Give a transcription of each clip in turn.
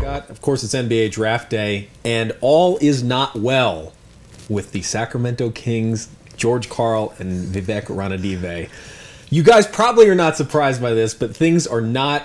got? Of course, it's NBA Draft Day, and all is not well with the Sacramento Kings, George Karl, and Vivek Ranadive. You guys probably are not surprised by this, but things are not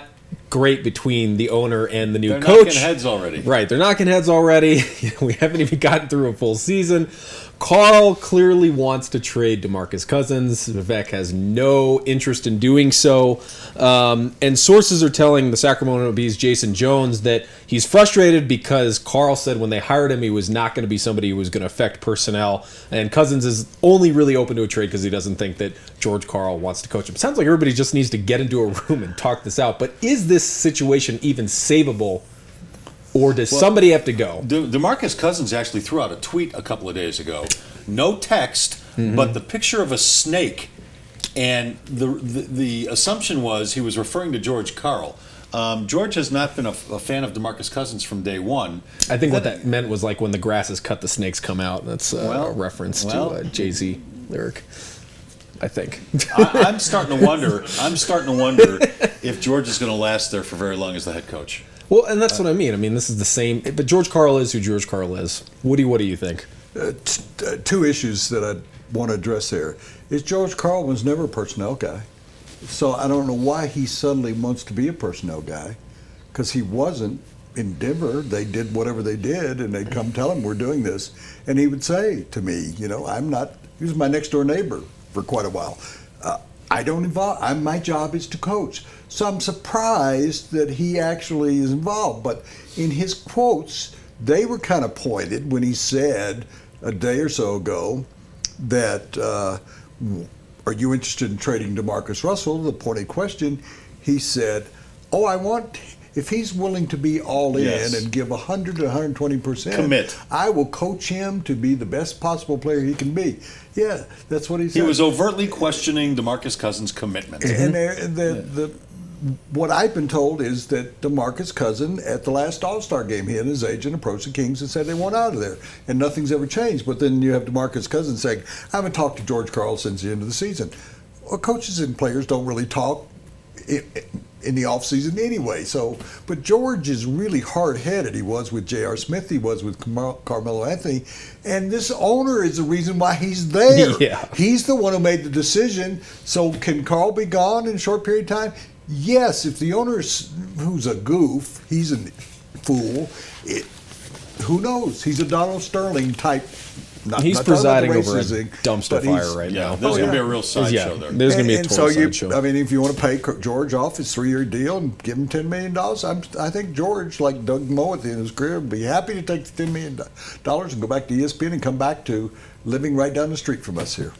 great between the owner and the new coach. They're knocking heads already. Right, they're knocking heads already. We haven't even gotten through a full season. Karl clearly wants to trade DeMarcus Cousins. Vivek has no interest in doing so. And sources are telling the Sacramento Bee's Jason Jones that he's frustrated because Karl said when they hired him he was not going to be somebody who was going to affect personnel. And Cousins is only really open to a trade because he doesn't think that George Karl wants to coach him. Sounds like everybody just needs to get into a room and talk this out. But is this situation even savable? Or does somebody have to go? DeMarcus Cousins actually threw out a tweet a couple of days ago. No text, but the picture of a snake. And the assumption was he was referring to George Karl. George has not been a fan of DeMarcus Cousins from day one. I think what that meant was like when the grass is cut, the snakes come out. That's a reference to a Jay-Z lyric. I think. I'm starting to wonder. If George is going to last there for very long as the head coach. Well, and that's what I mean. I mean, this is the same. But George Karl is who George Karl is. Woody, what do you think? Two issues that I want to address there. Is George Karl was never a personnel guy. So I don't know why he suddenly wants to be a personnel guy, because he wasn't. In Denver, they did whatever they did, and they'd come tell him, we're doing this. And he would say to me, you know, I'm not, he was my next door neighbor for quite a while. I don't involve, my job is to coach. So I'm surprised that he actually is involved. But in his quotes, they were kind of pointed when he said a day or so ago that, are you interested in trading DeMarcus Russell? The pointed question, he said, oh, I want, if he's willing to be all in and give 100 to 120%, commit. I will coach him to be the best possible player he can be. Yeah, that's what he said. He was overtly questioning DeMarcus Cousins' commitment. And what I've been told is that DeMarcus Cousins, at the last All-Star game, he and his agent approached the Kings and said they want out of there. And nothing's ever changed. But then you have DeMarcus Cousins saying, I haven't talked to George Karl since the end of the season. Well, coaches and players don't really talk in the offseason anyway. So, but George is really hard-headed. He was with J.R. Smith. He was with Carmelo Anthony. And this owner is the reason why he's there. Yeah. He's the one who made the decision. So can Karl be gone in a short period of time? Yes, if the owner's, who's a goof, he's a fool, who knows? He's a Donald Sterling type. He's presiding over a dumpster fire right now. There's going to be a real sideshow there. There's going to be a total sideshow. I mean, if you want to pay George off his 3-year deal and give him $10 million, I think George, like Doug Moe at the end of his career, would be happy to take the $10 million and go back to ESPN and come back to living right down the street from us here.